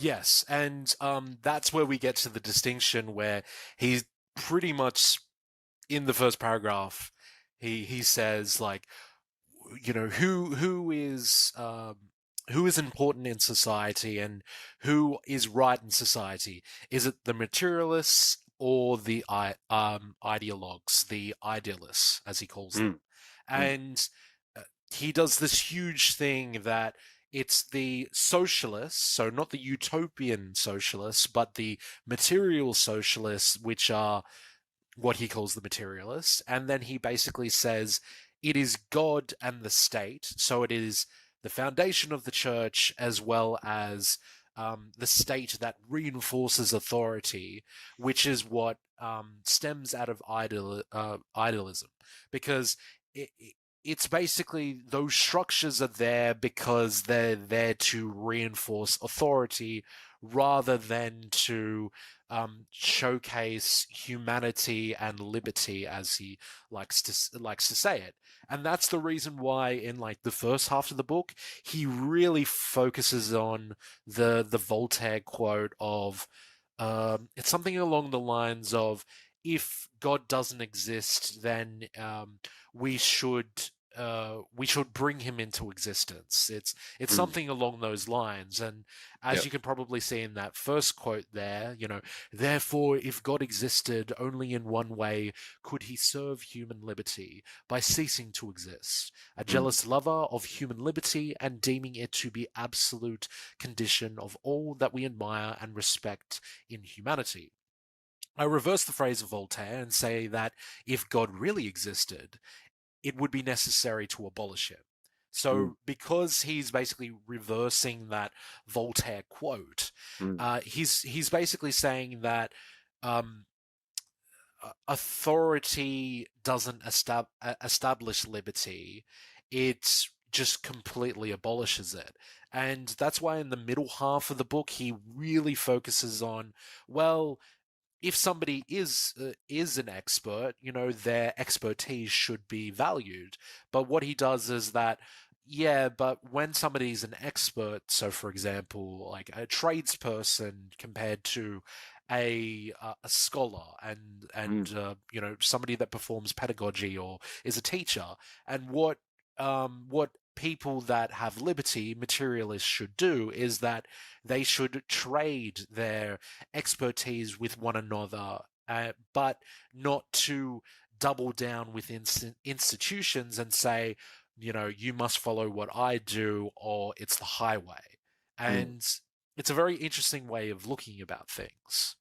Yes, and that's where we get to the distinction where he's pretty much in the first paragraph. He says like, who is important in society and who is right in society? Is it the materialists or the ideologues, the idealists, as he calls them? Mm, mm, And he does this huge thing that it's the socialists, so not the utopian socialists, but the material socialists, which are what he calls the materialists. And then he basically says it is God and the state. So it is the foundation of the church as well as the state that reinforces authority, which is what stems out of idealism. Because it, it's basically those structures are there because they're there to reinforce authority rather than to showcase humanity and liberty, as he likes to say it. And that's the reason why, in like the first half of the book, he really focuses on the Voltaire quote of it's something along the lines of, "If God doesn't exist, then we should bring him into existence." It's mm. something along those lines, and as Yeah. you can probably see in that first quote there, therefore, if God existed only in one way, could he serve human liberty by ceasing to exist, a Mm, jealous lover of human liberty and deeming it to be absolute condition of all that we admire and respect in humanity. I reverse the phrase of Voltaire and say that if God really existed, it would be necessary to abolish him. mm, So, because he's basically reversing that Voltaire quote, mm, he's basically saying that um, authority doesn't establish liberty; it just completely abolishes it. And that's why in the middle half of the book, he really focuses on, well, if somebody is an expert, their expertise should be valued. But what he does is that, yeah, but when somebody's an expert, so for example, like a tradesperson compared to a scholar and mm, somebody that performs pedagogy or is a teacher, and what people that have liberty, materialists, should do is that they should trade their expertise with one another, but not to double down with institutions and say, you must follow what I do or it's the highway. mm. And it's a very interesting way of looking about things.